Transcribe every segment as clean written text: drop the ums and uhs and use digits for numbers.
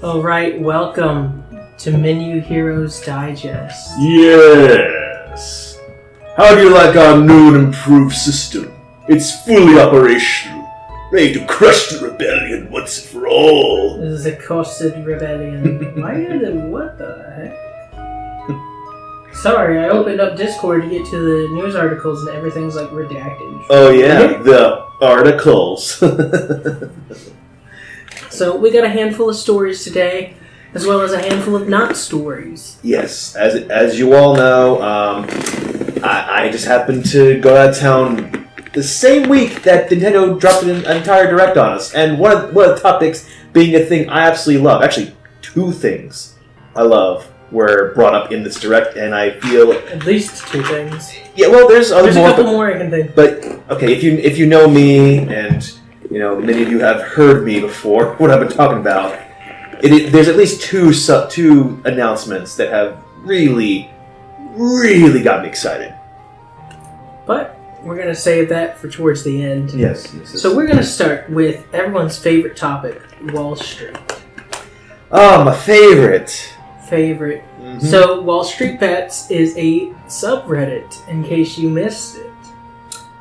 Alright, welcome to Menu Heroes Digest. Yes! How do you like our new and improved system? It's fully operational, ready to crush the rebellion once and for all. This is a costed rebellion. Why are they... what the heck? Sorry, I opened up Discord to get to the news articles and everything's like redacted. Oh yeah, the articles. So we got a handful of stories today, as well as a handful of not stories. Yes, as you all know, I just happened to go out of town the same week that Nintendo dropped an entire Direct on us, and one of the topics being a thing I absolutely love. Actually, two things I love were brought up in this Direct, and I feel At least two things. Yeah, well, there's a couple more I can think. But okay, if you know me, and you know many of you have heard me before, what I've been talking about, there's at least two announcements that have really got me excited. But we're gonna save that for towards the end. Yes. So we're gonna start with everyone's favorite topic, Wall Street. Oh, my favorite. Mm-hmm. So WallStreetBets is a subreddit. In case you missed it.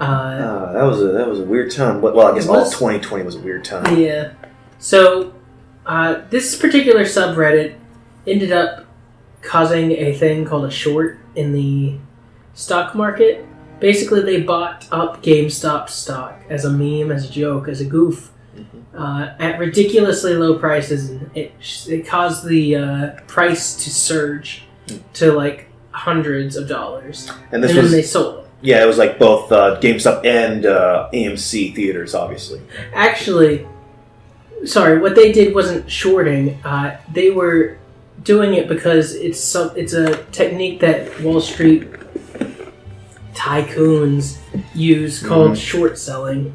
That was a weird time. Well, I guess all 2020 was a weird time. Yeah. So this particular subreddit ended up causing a thing called a short in the stock market. Basically, they bought up GameStop stock as a meme, as a joke, as a goof, at ridiculously low prices. And it caused the price to surge to like hundreds of dollars. And then they sold it. Yeah, it was like both GameStop and AMC theaters, obviously. Actually, sorry, what they did wasn't shorting. They were doing it because it's a technique that Wall Street tycoons use called short selling,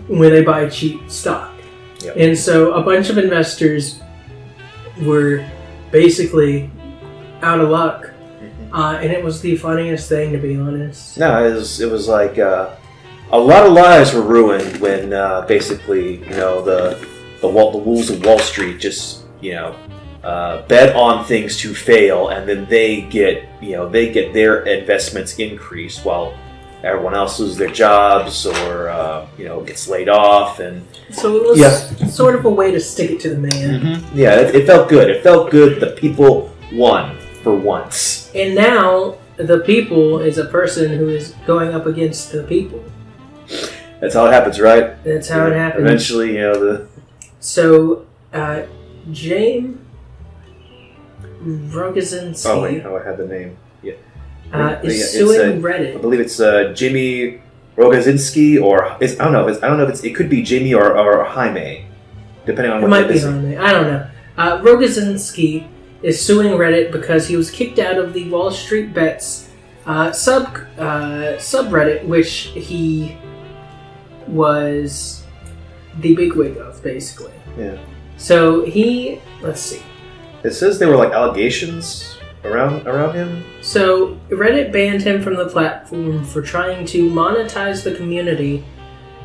where they buy cheap stock. Yep. And so a bunch of investors were basically out of luck. And it was the funniest thing, to be honest. No, it was like a lot of lives were ruined when basically the wolves of Wall Street just bet on things to fail, and then they get their investments increased while everyone else loses their jobs or gets laid off. And so it was sort of a way to stick it to the man. Yeah, it felt good. It felt good. The people won for once. And now the people is a person who is going up against the people. That's how it happens, right? That's how it happens. Eventually, So, James Rogozinski. Oh wait, I had the name. Yeah. Is suing Reddit. I believe it's Jamie Rogozinski, or I don't know if it's it could be Jamie or Jaime, depending on what it might be Jaime. I don't know. Rogozinski is suing Reddit because he was kicked out of the WallStreetBets subreddit, which he was the bigwig of, basically. Yeah. So let's see. It says there were like allegations around him. So Reddit banned him from the platform for trying to monetize the community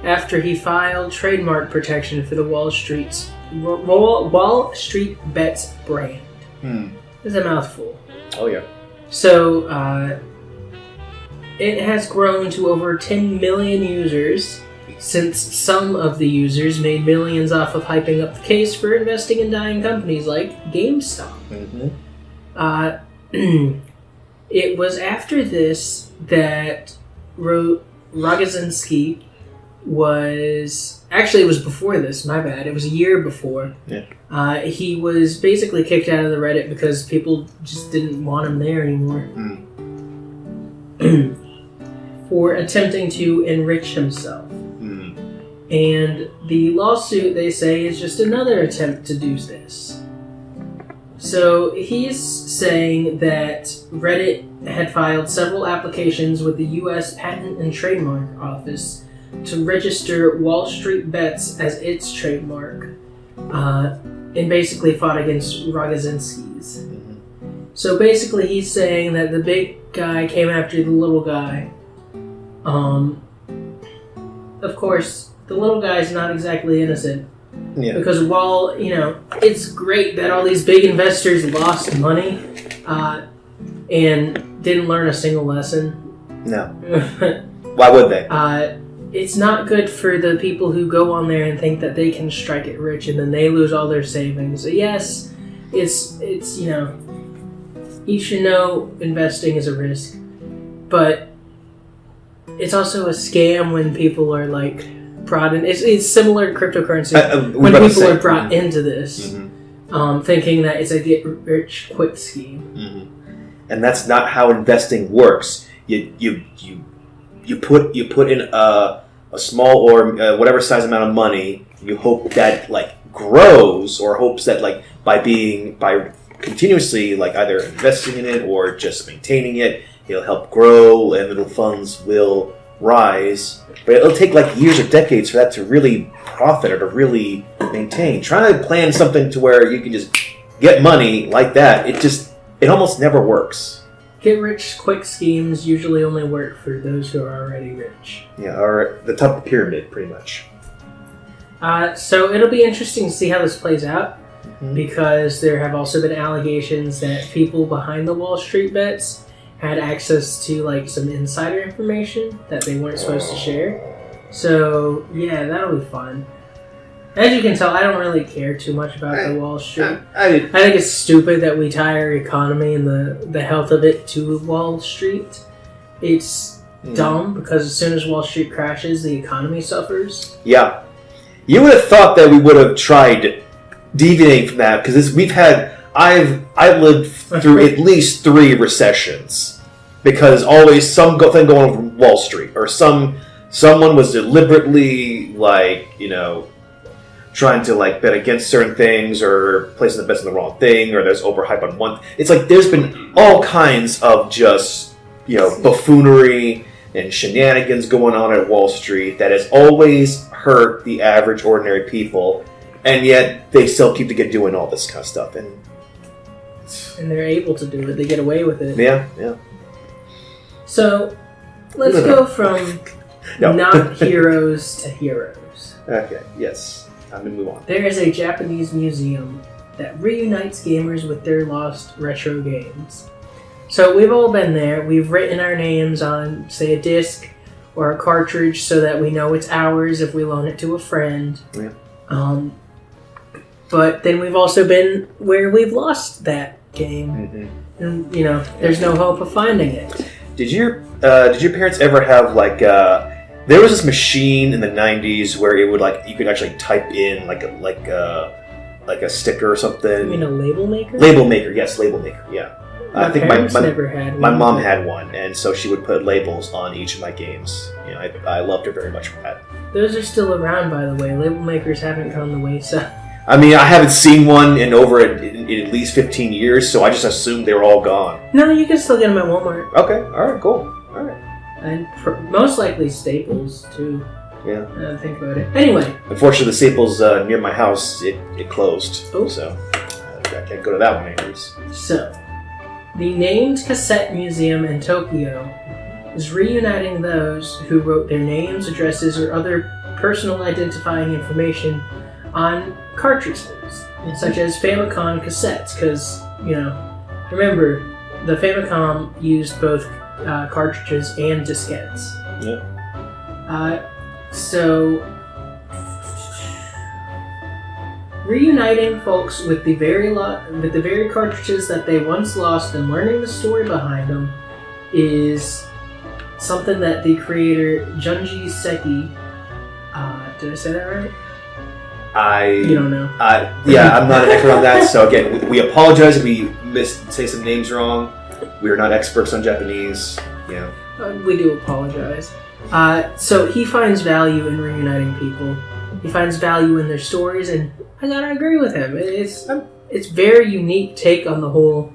after he filed trademark protection for the WallStreetBets brand. It's a mouthful. Oh yeah. So it has grown to over 10 million users, since some of the users made millions off of hyping up the case for investing in dying companies like GameStop. It was after this that Rogozinski was... Actually, it was before this, my bad. It was a year before. Yeah. He was basically kicked out of the Reddit because people just didn't want him there anymore. For attempting to enrich himself. And the lawsuit, they say, is just another attempt to do this. So he's saying that Reddit had filed several applications with the U.S. Patent and Trademark Office to register WallStreetBets as its trademark, and basically fought against Rogozinski's. So basically he's saying that the big guy came after the little guy. Of course, the little guy's not exactly innocent. Yeah. Because while, it's great that all these big investors lost money and didn't learn a single lesson. No. Why would they? It's not good for the people who go on there and think that they can strike it rich and then they lose all their savings. So yes, it's you should know investing is a risk, but it's also a scam when people are like brought in. It's similar to cryptocurrency when people are brought into this, thinking that it's a get rich quick scheme. Mm-hmm. And that's not how investing works. You put in a small or whatever size amount of money. You hope that grows, or hopes that by continuously either investing in it or just maintaining it, it'll help grow and little funds will rise. But it'll take years or decades for that to really profit or to really maintain. Trying to plan something to where you can just get money like that, it almost never works. Get rich quick schemes usually only work for those who are already rich. Yeah, or the top of the pyramid, pretty much. So it'll be interesting to see how this plays out, because there have also been allegations that people behind the WallStreetBets had access to some insider information that they weren't supposed to share. So yeah, that'll be fun. As you can tell, I don't really care too much about the Wall Street. I think it's stupid that we tie our economy and the health of it to Wall Street. It's dumb, because as soon as Wall Street crashes, the economy suffers. Yeah. You would have thought that we would have tried deviating from that, because I've lived through at least 3 recessions, because always something going on from Wall Street, or someone was deliberately trying to bet against certain things, or placing the bets on the wrong thing, or there's overhype on one. It's there's been all kinds of just buffoonery and shenanigans going on at Wall Street that has always hurt the average ordinary people, and yet they still keep doing all this kind of stuff, and they're able to do it. They get away with it. Yeah. So let's go from not heroes to heroes. Okay. Yes. I'm going to move on. There is a Japanese museum that reunites gamers with their lost retro games. So we've all been there. We've written our names on, say, a disc or a cartridge so that we know it's ours if we loan it to a friend. Yeah. But then we've also been where we've lost that game. And, there's no hope of finding it. Did your parents ever have there was this machine in the 90s where it would you could actually type in like a sticker or something. You mean a label maker? Label maker, yes, label maker. Yeah. I think never had one. My mom had one, and so she would put labels on each of my games. I loved her very much for that. Those are still around, by the way. Label makers haven't gone the wayside. I mean, I haven't seen one in at least 15 years, so I just assumed they were all gone. No, you can still get them at Walmart. Okay, all right, cool. All right. And most likely Staples, too. Yeah. Think about it. Anyway. Unfortunately, the Staples near my house, it closed. Oh. So I can't go to that one anyways. So, the named Cassette Museum in Tokyo is reuniting those who wrote their names, addresses, or other personal identifying information on cartridges, such as Famicom cassettes, because, remember, the Famicom used both cartridges and diskettes. Yeah. So, reuniting folks with the very cartridges that they once lost and learning the story behind them is something that the creator Junji Seki, did I say that right? You don't know. Yeah, I'm not an expert on that. So again, we apologize if we say some names wrong. We are not experts on Japanese. Yeah. We do apologize. So he finds value in reuniting people. He finds value in their stories, and I gotta agree with him. It's very unique take on the whole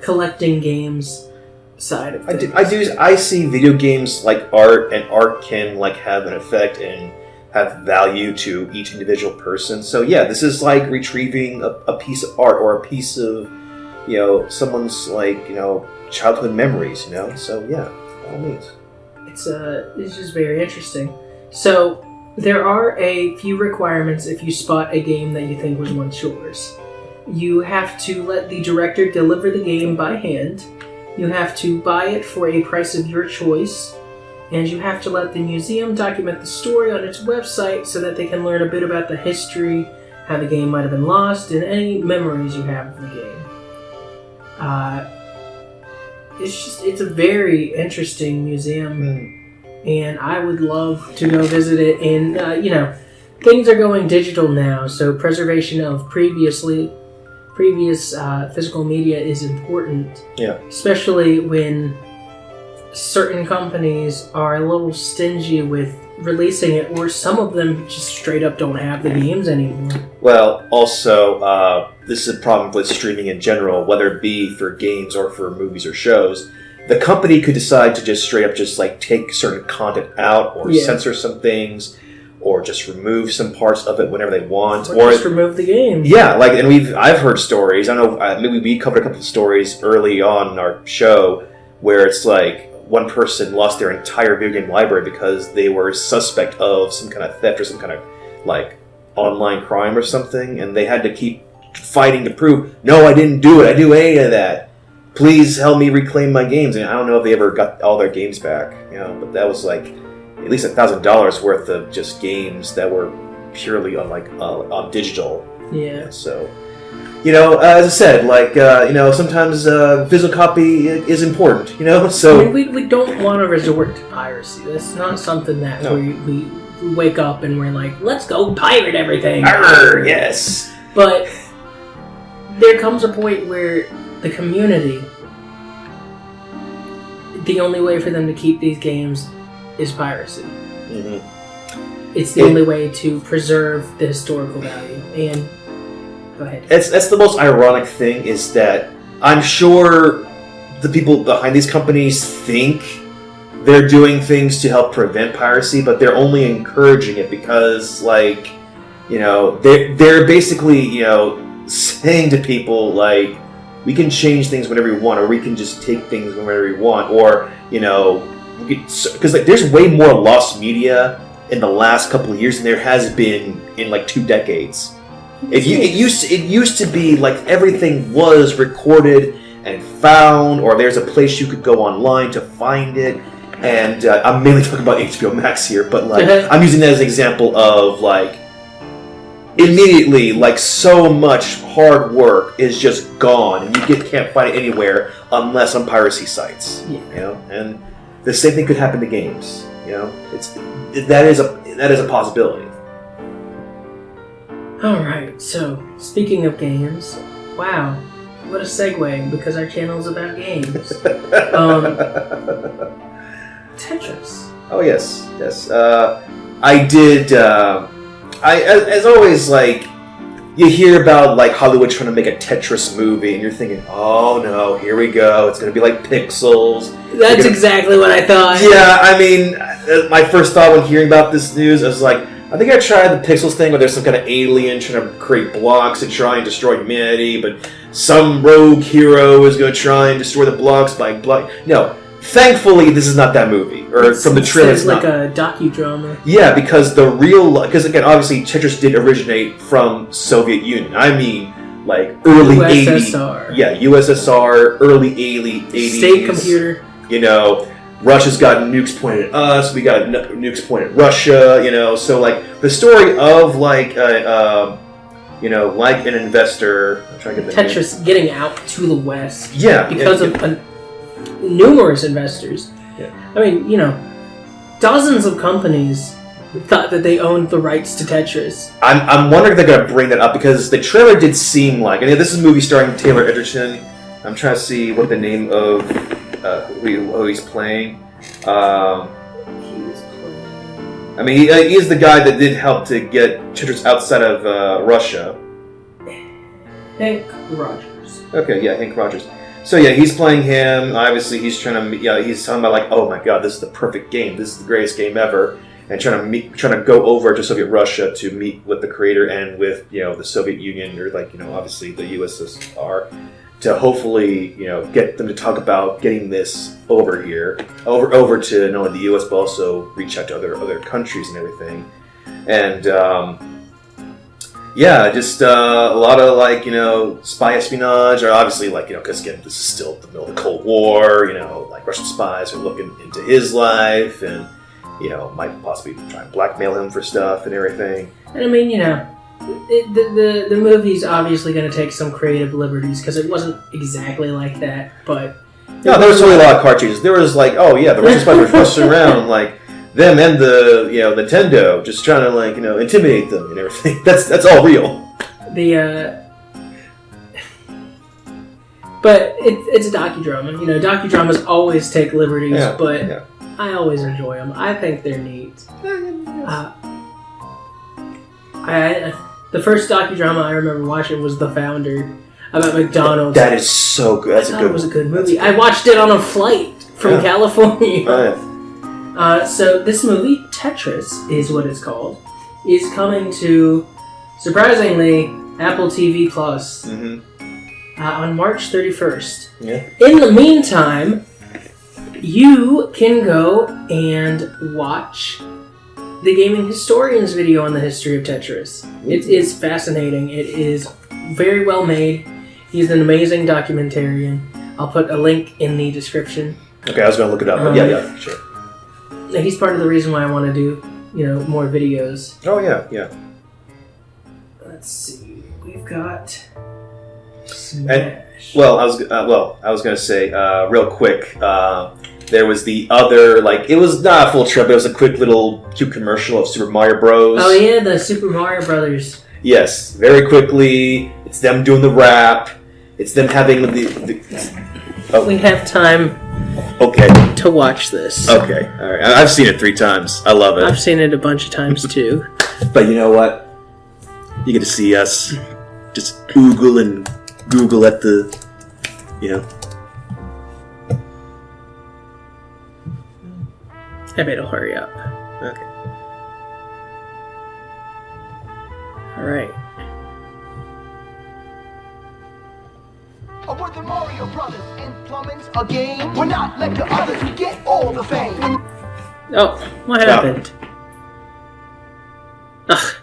collecting games side of things. I see video games like art, and art can have an effect and have value to each individual person. So yeah, this is like retrieving a piece of art or a piece of someone's childhood memories. So yeah, by all means. It's just very interesting. So There are a few requirements if you spot a game that you think was once yours. You have to let the director deliver the game by hand. You have to buy it for a price of your choice. And you have to let the museum document the story on its website so that they can learn a bit about the history, how the game might have been lost, and any memories you have of the game. It's a very interesting museum, and I would love to go visit it. And things are going digital now, so preservation of previous physical media is important. Yeah. Especially when certain companies are a little stingy with releasing it, or some of them just straight up don't have the games anymore. Well, also, this is a problem with streaming in general, whether it be for games or for movies or shows. The company could decide to just straight up just like take certain content out, or censor some things, or just remove some parts of it whenever they want, or just remove the game. Yeah, like, and I've heard stories. I don't know, maybe we covered a couple of stories early on in our show where it's like one person lost their entire video game library because they were suspect of some kind of theft or some kind of like online crime or something, and they had to keep fighting to prove, no, I didn't do it. I didn't do any of that. Please help me reclaim my games. And I don't know if they ever got all their games back, but that was like at least $1,000 worth of just games that were purely on digital. Yeah. So, as I said, like, sometimes physical copy is important, so... I mean, we don't want to resort to piracy. That's not something that we wake up and we're like, let's go pirate everything. Arr, yes! But there comes a point where the community, the only way for them to keep these games is piracy. Mm-hmm. It's the only way to preserve the historical value. And go ahead. That's the most ironic thing, is that I'm sure the people behind these companies think they're doing things to help prevent piracy, but they're only encouraging it because, like, they're basically, saying to people, like, we can change things whenever we want, or we can just take things whenever we want, or, because there's way more lost media in the last couple of years than there has been in like 2 decades. It used to be like everything was recorded and found, or there's a place you could go online to find it. And I'm mainly talking about HBO Max here, but like I'm using that as an example of like immediately, like, so much hard work is just gone, and you can't find it anywhere unless on piracy sites. Yeah. And the same thing could happen to games. That is a possibility. Alright, so, speaking of games, wow, what a segue, because our channel is about games. Tetris. Oh, yes. I did, as always, like, you hear about, like, Hollywood trying to make a Tetris movie, and you're thinking, oh no, here we go, it's going to be like Pixels. That's exactly what I thought. Yeah, I mean, my first thought when hearing about this news, I was like, I think I tried the Pixels thing where there's some kind of alien trying to create blocks to try and destroy humanity, but some rogue hero is going to try and destroy the blocks by block. No, thankfully this is not that movie. Or from the trailer, it's like a docudrama. Yeah, because because again, obviously Tetris did originate from Soviet Union. I mean, like early USSR. 80s. Yeah, USSR, early 80s. State computer. Russia's got nukes pointed at us. We got nukes pointed at Russia. So like the story of like like an investor. I'm trying to get the Tetris name. Getting out to the West. Yeah, because of numerous investors. Yeah. I mean, dozens of companies thought that they owned the rights to Tetris. I'm wondering if they're going to bring that up, because the trailer did seem like, and this is a movie starring Taylor Egerton. I'm trying to see what the name of who he's playing. I mean, he is the guy that did help to get Tetris outside of Russia. Hank Rogers. Okay, yeah, Hank Rogers. So yeah, he's playing him. Obviously, he's trying to. He's talking about like, oh my god, this is the perfect game. This is the greatest game ever. And trying to go over to Soviet Russia to meet with the creator and with the Soviet Union, or like obviously the USSR, to hopefully get them to talk about getting this over here, over to not only the US but also reach out to other countries and everything. And just a lot of like spy espionage, or obviously like because again this is still the middle of the Cold War. Like Russian spies are looking into his life, and might possibly try and blackmail him for stuff and everything. And I mean, the movie's obviously going to take some creative liberties because it wasn't exactly like that, but no, there was really a lot of cartoons. There was like, the Russian spies were rushing around like them and the Nintendo just trying to like intimidate them and everything. That's all real. But it's a docudrama. Docudramas always take liberties, but I always enjoy them. I think they're neat. The first docudrama I remember watching was The Founder about McDonald's. That is so good. That's a good. It was a good movie. I watched it on a flight from California. So this movie, Tetris, is what it's called, is coming to, surprisingly, Apple TV Plus on March 31st. Yeah. In the meantime, you can go and watch the Gaming Historian's video on the history of Tetris. It is fascinating. It is very well made. He's an amazing documentarian. I'll put a link in the description. Okay, I was going to look it up, but yeah, sure. He's part of the reason why I want to do, more videos. Oh, yeah. Let's see. We've got Smash. I was going to say, real quick, there was the other, like, it was not a full trip, it was a quick little cute commercial of Super Mario Bros. Oh, yeah, the Super Mario Brothers. Yes, very quickly. It's them doing the rap. It's them having We have time to watch this. Okay, all right. I've seen it 3 times. I love it. I've seen it a bunch of times, too. But you know what? You get to see us just oogle and Google at the, I bet it'll hurry up. Okay. All right. We're the Mario Brothers, and plumbing's a game. We're not like the others, we get all the fame. Oh, what happened? Ugh.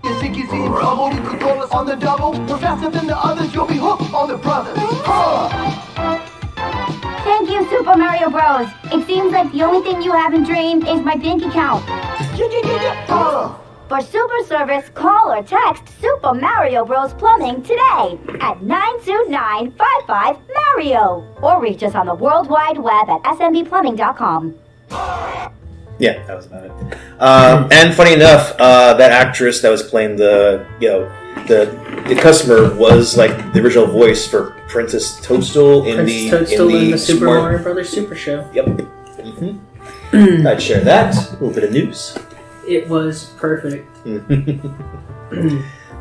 You think he's in trouble? You could call us on the double. We're faster than the others, you'll be hooked on the brothers. Thank you, Super Mario Bros. It seems like the only thing you haven't drained is my bank account. For super service, call or text Super Mario Bros. Plumbing today at 929-55-MARIO. Or reach us on the World Wide Web at smbplumbing.com. Yeah, that was about it. And funny enough, that actress that was playing the customer was like the original voice for Princess Toadstool in the Super Mario Brothers Super Show. Yep. I'd share that. A little bit of news. It was perfect.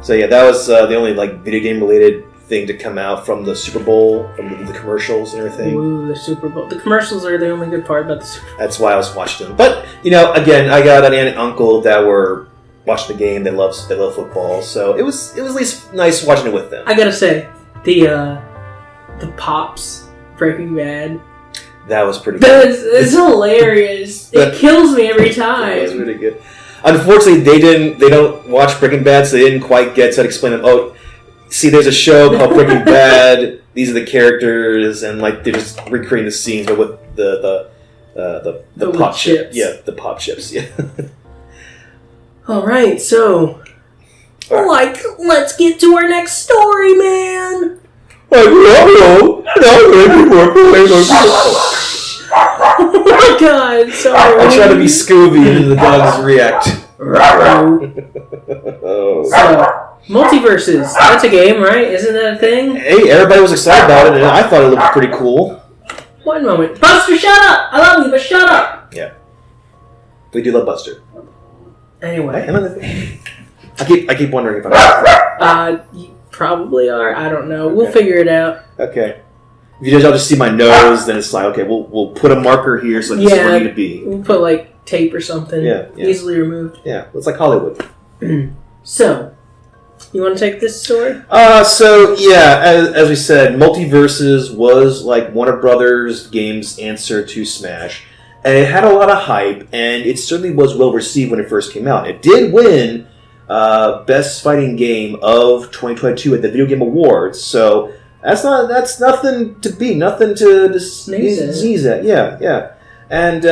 So yeah, that was the only like video game related thing to come out from the Super Bowl, from the commercials and everything. Ooh, the Super Bowl. The commercials are the only good part about the Super Bowl. That's why I was watching them. But again, I got an aunt and uncle that were watching the game. They love football, so it was at least nice watching it with them. I gotta say, the Pops Breaking Bad. That was pretty good. It's hilarious. It kills me every time. That was really good. Unfortunately, they don't watch Breaking Bad, so they didn't quite get to explain them. Oh, see, there's a show called Breaking Bad. These are the characters, and like they're just recreating the scenes, but with the pop chips. Yeah, the pop chips. Yeah. All right, so let's get to our next story, man. Oh my god, sorry. I try to be Scooby and the dogs react. So, Multiversus, that's a game, right? Isn't that a thing? Hey, everybody was excited about it, and I thought it looked pretty cool. One moment. Buster, shut up! I love you, but shut up! Yeah. We do love Buster. Anyway. I keep wondering if I'm... You probably are. I don't know. We'll figure it out. Okay. If you just see my nose, then it's like, okay, we'll put a marker here so this is where I need to be. We'll put like tape or something. Yeah. Easily removed. Yeah, it's like Hollywood. So, you want to take this story? As we said, Multiversus was like Warner Brothers Games' answer to Smash. and it had a lot of hype, and it certainly was well received when it first came out. It did win Best Fighting Game of 2022 at the Video Game Awards, so that's nothing to beat, nothing to sneeze at. Yeah. And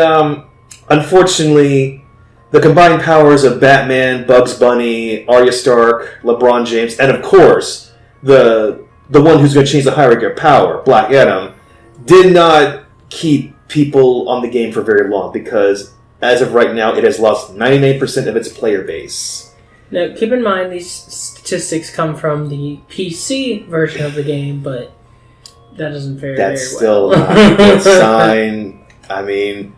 unfortunately, the combined powers of Batman, Bugs Bunny, Arya Stark, LeBron James, and of course the one who's going to change the hierarchy of power, Black Adam, did not keep people on the game for very long, because as of right now, it has lost 99% of its player base. Now, keep in mind, these statistics come from the PC version of the game, but that doesn't fare very well. That's still not a good sign. I mean,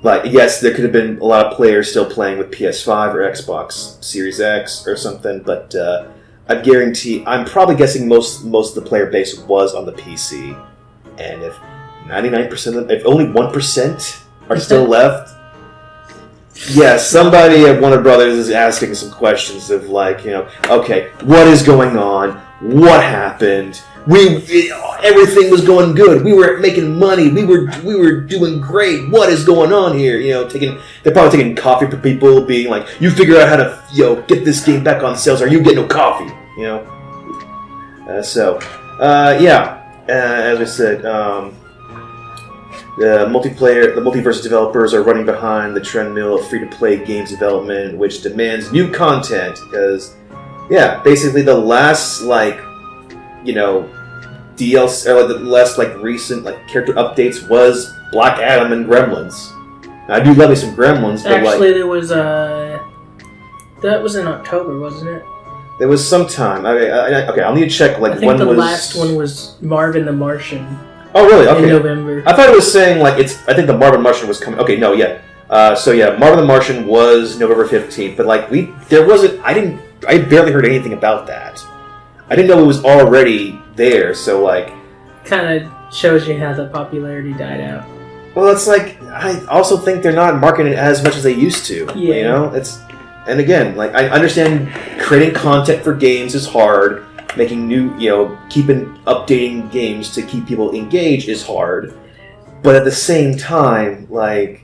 like, yes, there could have been a lot of players still playing with PS5 or Xbox Series X or something, but I'm probably guessing most of the player base was on the PC. And if 99%, if only 1% are still left, yeah, somebody at Warner Brothers is asking some questions of like, okay, what is going on? What happened? Everything was going good. We were making money. We were doing great. What is going on here? They're probably taking coffee for people, being like, you figure out how to get this game back on sales, or you get no coffee. As I said, the Multiversus developers are running behind the treadmill of free-to-play games development, which demands new content. Because, basically the last DLC or the last recent character updates was Black Adam and Gremlins. Now, I do love me some Gremlins. But, actually, there was that was in October, wasn't it? There was some time. Okay, I'll need to check. I think the last one was Marvin the Martian. Oh, really? Okay. In November. I thought it was saying I think the Marvin Martian was coming. Okay, no, yeah. Marvin the Martian was November 15th, but there wasn't. I barely heard anything about that. I didn't know it was already there. So kind of shows you how the popularity died out. Well, it's I also think they're not marketing it as much as they used to. Yeah. And again, I understand creating content for games is hard. Making new, keeping updating games to keep people engaged is hard. But at the same time, you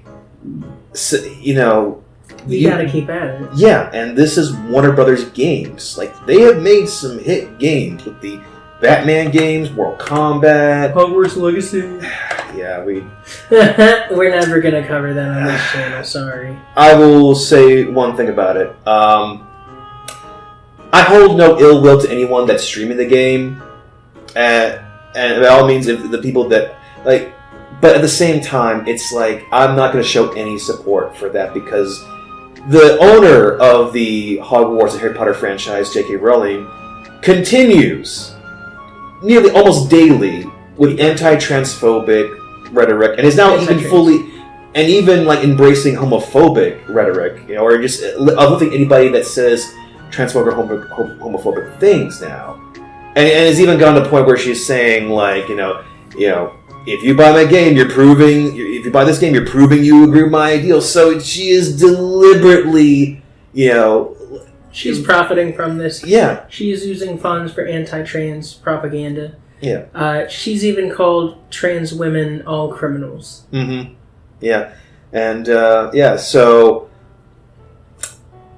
gotta keep at it. Yeah, and this is Warner Brothers games. They have made some hit games with the Batman games, Mortal Kombat, Hogwarts Legacy. Yeah, we're never gonna cover that on this channel. Sorry. I will say one thing about it. I hold no ill will to anyone that's streaming the game, and by all means, if the people that but at the same time, it's I'm not going to show any support for that, because the owner of the Hogwarts and Harry Potter franchise, J.K. Rowling, continues nearly almost daily with anti-transphobic rhetoric, and is now even embracing homophobic rhetoric, or just I don't think anybody that says transphobic or homophobic things now, and it's even gone to the point where she's saying if you buy my game, if you buy this game, you're proving you agree with my ideals. So she is deliberately, she's profiting from this. Yeah, she's using funds for anti-trans propaganda. Yeah, she's even called trans women all criminals. Mm-hmm. Yeah, and so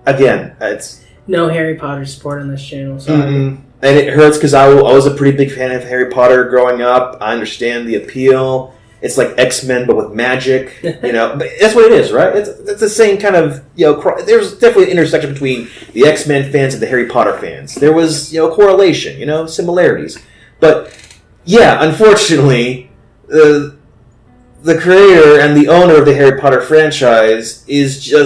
again, it's. No Harry Potter support on this channel, sorry. Mm-hmm. And it hurts because I was a pretty big fan of Harry Potter growing up. I understand the appeal. It's like X-Men, but with magic. But that's what it is, right? It's the same kind of, there's definitely an intersection between the X-Men fans and the Harry Potter fans. There was, correlation, similarities. But, yeah, unfortunately, the creator and the owner of the Harry Potter franchise is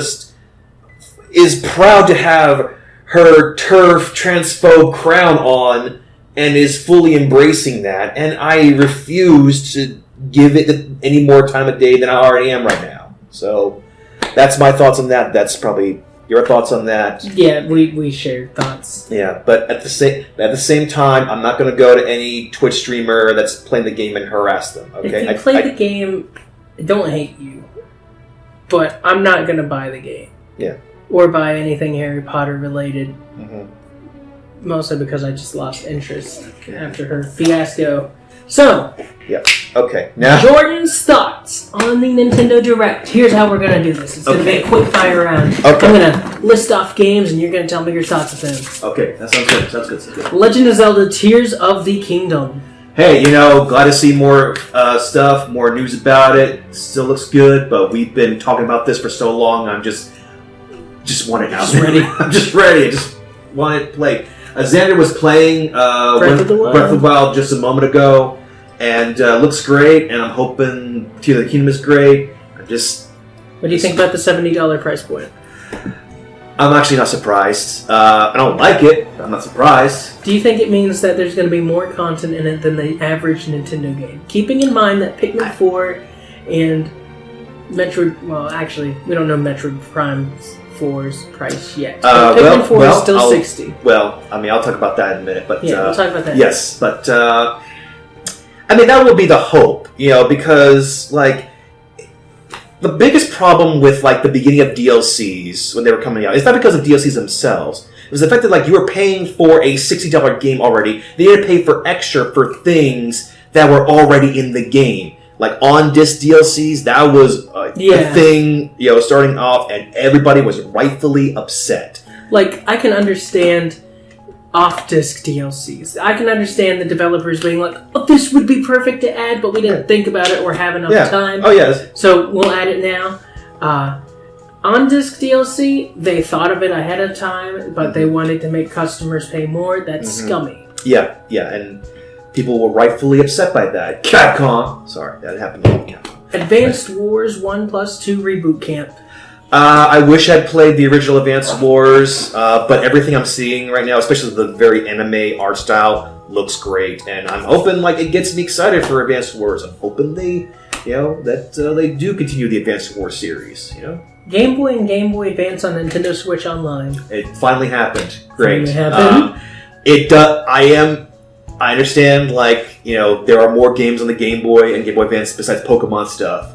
proud to have her turf transphobe crown on and is fully embracing that, and I refuse to give it any more time of day than I already am right now. So that's my thoughts on that. That's probably your thoughts on that. Yeah, we share thoughts. Yeah, but at the same time, I'm not going to go to any Twitch streamer that's playing the game and harass them. Okay, if you play the game, I don't hate you, but I'm not going to buy the game. Yeah. Or buy anything Harry Potter related. Mm-hmm. Mostly because I just lost interest after her fiasco So, Okay, now Jordan's thoughts on the Nintendo Direct. Here's how we're gonna do this. It's gonna be a quick fire round. Okay. I'm gonna list off games, and you're gonna tell me your thoughts of them. Okay, that sounds good. Sounds good. Legend of Zelda: Tears of the Kingdom. Hey, glad to see more stuff, more news about it. Still looks good, but we've been talking about this for so long. I'm just want it now. Just ready. I'm just ready. I just want it played. Xander was playing Breath of the Wild just a moment ago, and looks great. And I'm hoping Tears of the Kingdom is great. What do you think about the $70 price point? I'm actually not surprised. I don't like it. I'm not surprised. Do you think it means that there's going to be more content in it than the average Nintendo game? Keeping in mind that Pikmin 4 and Metroid... Well, actually, we don't know Metroid Prime 4's price yet. Pikmin 4 is still $60. Well, I'll talk about that in a minute. But yeah, we'll talk about that. Yes, but... that will be the hope, because, the biggest problem with, the beginning of DLCs when they were coming out, it's not because of DLCs themselves. It was the fact that, you were paying for a $60 game already. They had to pay for extra for things that were already in the game. On-disc DLCs, that was a thing, starting off, and everybody was rightfully upset. I can understand off-disc DLCs. I can understand the developers being like, oh, this would be perfect to add, but we didn't think about it or have enough time. Oh, yes. So we'll add it now. On-disc DLC, they thought of it ahead of time, but they wanted to make customers pay more. That's scummy. Yeah, and people were rightfully upset by that. Capcom! Sorry, that happened to Capcom. Advanced Wars 1+2 Reboot Camp. I wish I'd played the original Advanced Wars, but everything I'm seeing right now, especially the very anime art style, looks great. And I'm hoping, it gets me excited for Advanced Wars. I'm hoping they do continue the Advanced Wars series, Game Boy and Game Boy Advance on Nintendo Switch Online. It finally happened. Great. Finally happened. It does. I understand, there are more games on the Game Boy and Game Boy Advance besides Pokemon stuff.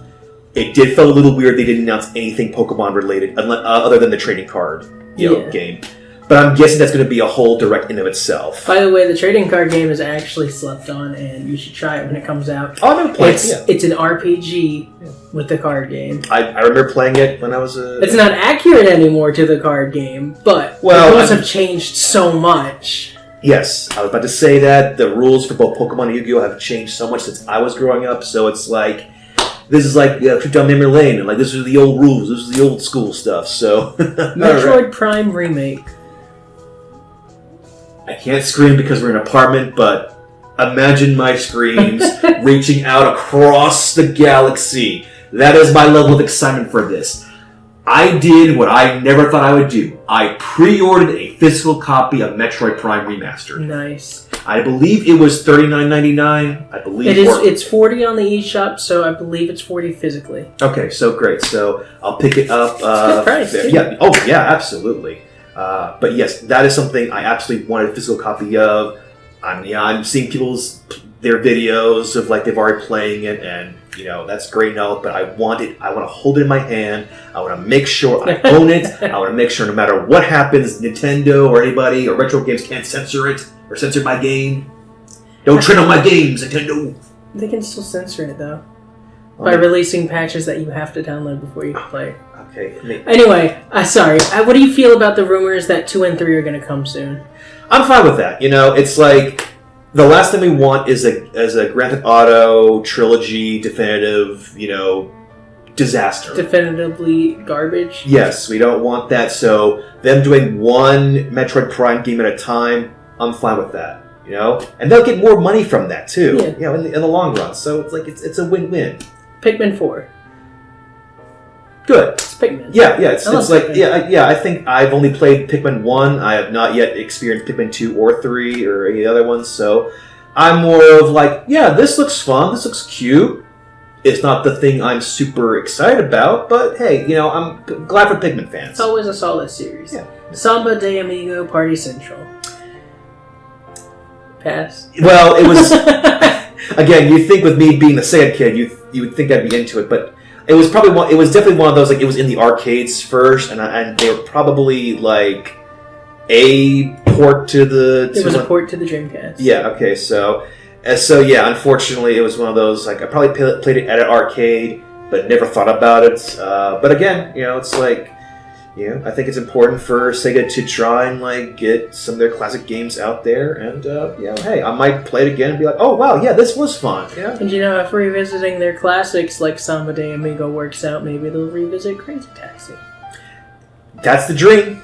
It did feel a little weird they didn't announce anything Pokemon related, other than the trading card game. But I'm guessing that's going to be a whole direct in of itself. By the way, the trading card game is actually slept on, and you should try it when it comes out. Oh, I never played it. It's an RPG with the card game. I remember playing it when I was a... It's not accurate anymore to the card game, but the rules have changed so much. Yes, I was about to say that. The rules for both Pokemon and Yu-Gi-Oh! Have changed so much since I was growing up, so it's this is trip down memory lane, and this are the old rules, this is the old school stuff, so... Metroid Prime Remake. I can't scream because we're in an apartment, but imagine my screams reaching out across the galaxy. That is my level of excitement for this. I did what I never thought I would do. I pre-ordered a physical copy of Metroid Prime Remastered. Nice. I believe it was $39.99. I believe it is. It's $40 on the eShop, so I believe it's $40 physically. Okay, so great. So I'll pick it up. It's a good price. Too. Yeah. Oh, yeah. Absolutely. But yes, that is something I absolutely wanted a physical copy of. I'm seeing their videos of they've already playing it, and that's great now. But I want it. I want to hold it in my hand. I want to make sure I own it. I want to make sure no matter what happens, Nintendo or anybody or Retro Games can't censor it or censor my game. Don't tread on my games, Nintendo. They can still censor it though by releasing patches that you have to download before you can play. Okay. Anyway, sorry. What do you feel about the rumors that 2 and 3 are going to come soon? I'm fine with that. It's the last thing we want is a Grand Theft Auto trilogy definitive, disaster. Definitively garbage? Yes, we don't want that. So them doing one Metroid Prime game at a time, I'm fine with that. And they'll get more money from that too. Yeah. In the long run. So it's a win-win. Pikmin 4. Good. It's Pikmin. Yeah. It's I think I've only played Pikmin 1. I have not yet experienced Pikmin 2 or 3 or any other ones. So I'm more of this looks fun. This looks cute. It's not the thing I'm super excited about, but hey, I'm glad for Pikmin fans. It's always a solid series. Yeah. Samba de Amigo Party Central. Pass. Well, it was again. You think with me being the Sega kid, you would think I'd be into it, but it was probably it was definitely one of those it was in the arcades first, and they were probably a port to the. It was a port to the Dreamcast. Yeah. Okay. So And so yeah, unfortunately, it was one of those like I probably played it at an arcade, but never thought about it. But again, it's like. I think it's important for Sega to try and like get some of their classic games out there, and hey, I might play it again and be like, oh wow, yeah, this was fun. Yeah. And if revisiting their classics like Samba de Amigo works out, maybe they'll revisit Crazy Taxi. That's the dream.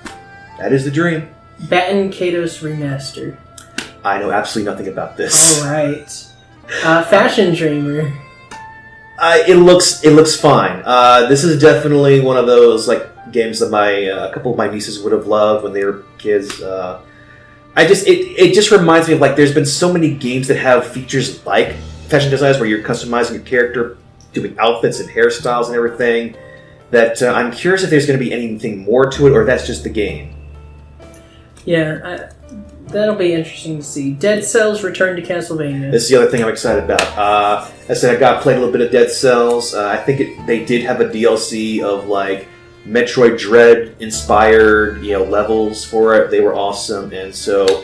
That is the dream. Batten Kaitos Remaster. I know absolutely nothing about this. All right. Fashion Dreamer. It looks fine. This is definitely one of those like games that a couple of my nieces would have loved when they were kids. It just reminds me of like there's been so many games that have features like fashion designs where you're customizing your character, doing outfits and hairstyles and everything. That I'm curious if there's going to be anything more to it, or that's just the game. Yeah, that'll be interesting to see. Dead Cells Return to Castlevania. This is the other thing I'm excited about. I said I got played a little bit of Dead Cells. I think they did have a DLC of like Metroid Dread inspired levels for it. They were awesome, and so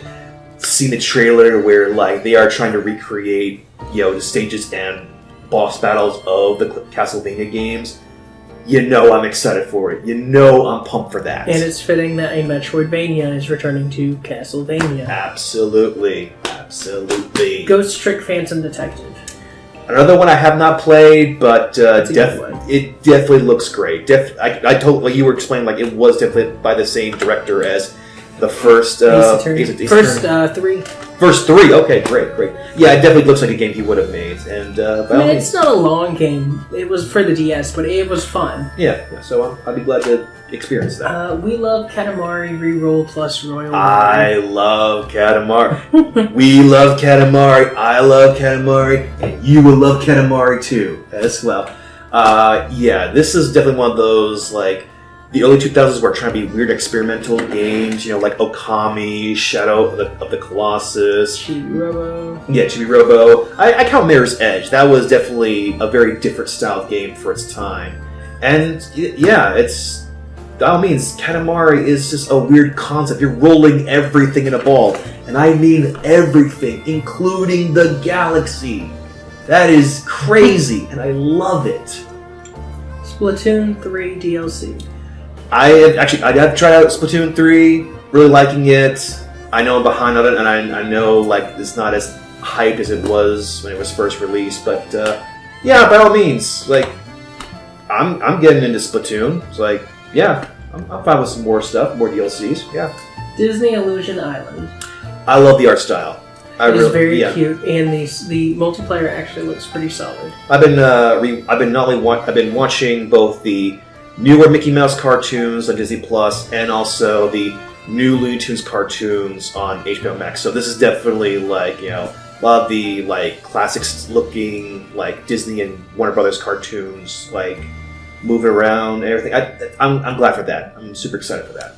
seeing the trailer where like they are trying to recreate the stages and boss battles of the Castlevania games. I'm excited for it. I'm pumped for that. And it's fitting that a Metroidvania is returning to Castlevania. Absolutely. Ghost Trick Phantom Detective. Another one I have not played, but it definitely looks great. I told you were explaining like it was definitely by the same director as the first three. First three, okay, great. Yeah, it definitely looks like a game he would have made, and it's not a long game. It was for the DS, but it was fun. Yeah. So I'd be glad to experience that. We love Katamari Reroll plus Royal. I love Katamari. We love Katamari. I love Katamari, and you will love Katamari too, as well. This is definitely one of those like. The early 2000s were trying to be weird experimental games, like Okami, Shadow of the Colossus. Chibi-Robo. Yeah, Chibi-Robo. I count Mirror's Edge. That was definitely a very different style of game for its time. And, it's... By all means, Katamari is just a weird concept. You're rolling everything in a ball. And I mean everything, including the galaxy. That is crazy, and I love it. Splatoon 3 DLC. I have tried out Splatoon 3, really liking it. I know I'm behind on it, and I know like it's not as hyped as it was when it was first released. But by all means, like I'm getting into Splatoon. It's like I'm fine with some more stuff, more DLCs. Yeah. Disney Illusion Island. I love the art style. It's very cute, and the multiplayer actually looks pretty solid. I've been watching both the newer Mickey Mouse cartoons on Disney Plus, and also the new Looney Tunes cartoons on HBO Max. So this is definitely like a lot of the like classics looking like Disney and Warner Brothers cartoons, like moving around and everything. I'm glad for that. I'm super excited for that.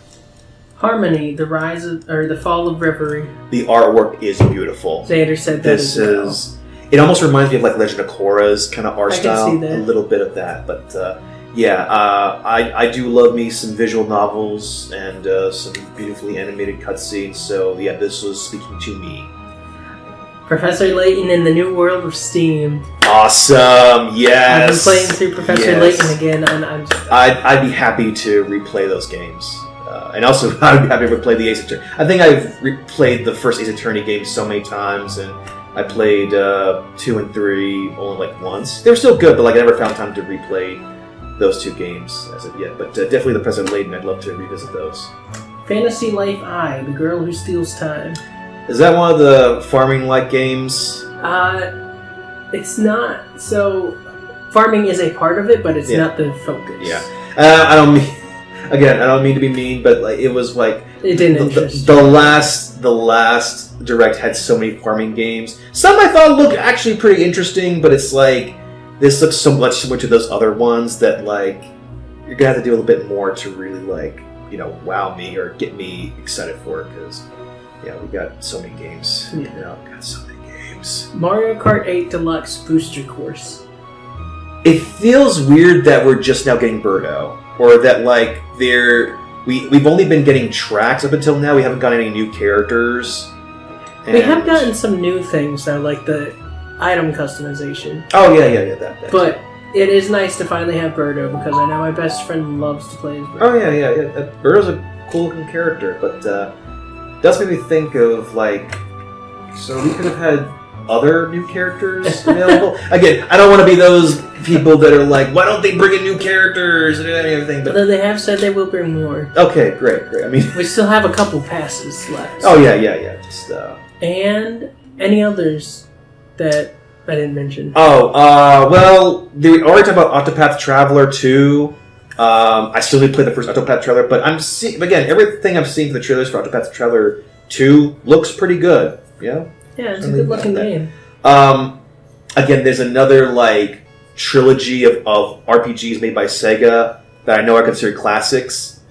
Harmony, the Fall of Reverie. The artwork is beautiful. Xander said that it almost reminds me of like Legend of Korra's kind of art style. Can see that. A little bit of that, but. I do love me some visual novels and some beautifully animated cutscenes, so this was speaking to me. Professor Layton in the New World of Steam. Awesome, yes! I've been playing through Professor Layton again, and I'd be happy to replay those games. And also, I'd be happy to replay the Ace Attorney. I think I've replayed the first Ace Attorney game so many times, and I played 2 and 3 only like once. They were still good, but like I never found time to replay those two games as of yet, but definitely the President Layton, I'd love to revisit those. Fantasy Life I, The Girl Who Steals Time. Is that one of the farming-like games? It's not. So, farming is a part of it, but it's not the focus. Yeah. I don't mean to be mean, but like it was like it didn't interest the last Direct had so many farming games. Some I thought looked actually pretty interesting, but it's like this looks so much similar to those other ones that like you're gonna have to do a little bit more to really like wow me or get me excited for it, because we got so many games. Got so many games. Mario Kart 8 Deluxe Booster Course. It feels weird that we're just now getting Birdo, or that like we've only been getting tracks up until now. We haven't got any new characters. We have gotten some new things though, like the item customization. Oh yeah, that. But it is nice to finally have Birdo because I know my best friend loves to play as Birdo. Oh yeah. Birdo's a cool looking character, but does make me think of like, so we could have had other new characters available. Again, I don't want to be those people that are like, why don't they bring in new characters and everything? But although they have said they will bring more. Okay, great. I mean, we still have a couple passes left. Oh yeah. Just and any others that I didn't mention. Well, we already talked about Octopath Traveler 2. I still didn't play the first Octopath Traveler, but again, everything I've seen for the trailers for Octopath Traveler 2 looks pretty good. Yeah, it's a good looking game. Again, there's another like trilogy of RPGs made by Sega that I know are considered classics.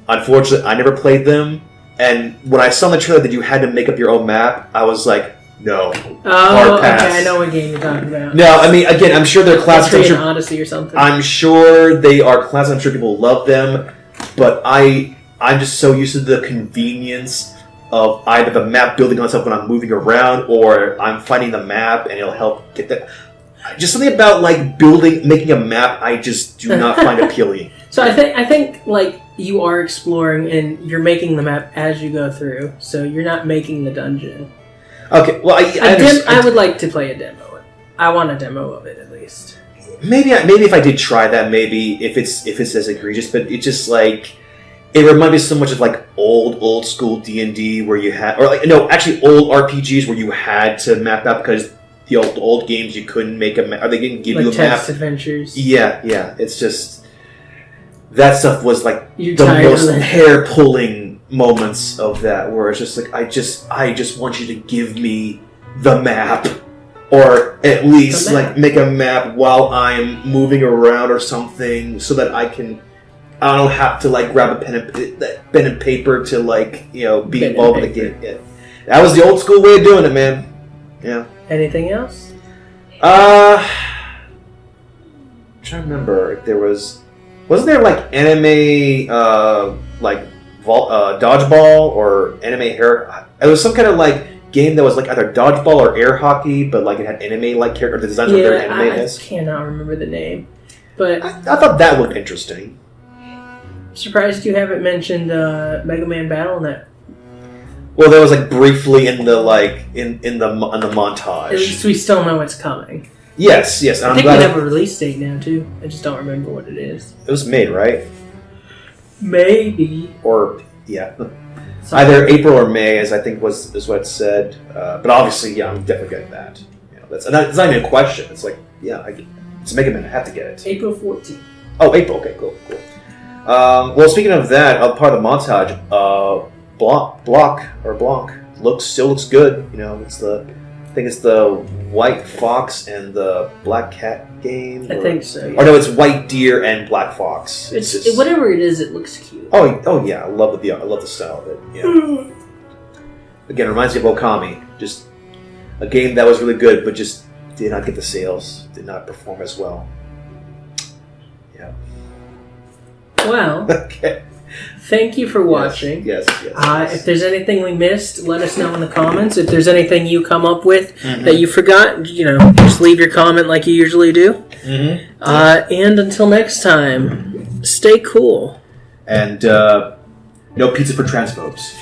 Unfortunately, I never played them, and when I saw in the trailer that you had to make up your own map, I was like, no. Hard pass. Okay, I know what game you're talking about. No, I mean, again, I'm sure they're classics. Odyssey or something. I'm sure they are classics. I'm sure people love them, but I'm just so used to the convenience of either the map building on itself when I'm moving around, or I'm finding the map and it'll help get that. Just something about like making a map, I just do not find appealing. So I think like you are exploring and you're making the map as you go through, so you're not making the dungeon. Okay, well, I would like to play a demo. I want a demo of it at least. Maybe if I did try that, maybe if it's as egregious, but it's just like it reminds me so much of like old school D&D where you had, or like no, actually old RPGs where you had to map out because the old games you couldn't make a map, or they didn't give you a map. Text adventures. Yeah, it's just that stuff was like the most hair pulling moments of that, where it's just like I just want you to give me the map, or at least like make a map while I'm moving around or something, so that I don't have to like grab a pen and paper to like be involved in the game. Yeah. That was the old school way of doing it, man. Yeah. Anything else? I'm trying to remember if there wasn't there like anime like dodgeball or anime hair. It was some kind of like game that was like either dodgeball or air hockey, but like it had anime like character. The designs were very anime. I cannot remember the name, but I thought that looked interesting. Surprised you haven't mentioned Mega Man BattleNet. Well, that was like briefly in the montage. At least we still know it's coming. Yes. I think we have a release date now too. I just don't remember what it is. It was May, right? Maybe. Or yeah, either April or May, as I think is what it said. But obviously, yeah, I'm definitely getting that. It's not even a question. It's like, yeah, it's Mega Man. I have to get it. April 14th. Oh, April. Okay, cool. Well, speaking of that, part of the montage, Blanc still looks good. I think it's the White Fox and the Black Cat game. I think so. Yeah. Or no, it's White Deer and Black Fox. It's whatever it is, it looks cute. Oh yeah, I love the style of it. Yeah. Again, it reminds me of Okami. Just a game that was really good, but just did not get the sales. Did not perform as well. Yeah. Well. Okay. Thank you for watching. Yes. If there's anything we missed, let us know in the comments. If there's anything you come up with that you forgot, just leave your comment like you usually do. Mm-hmm. And until next time, stay cool. And no pizza for transphobes.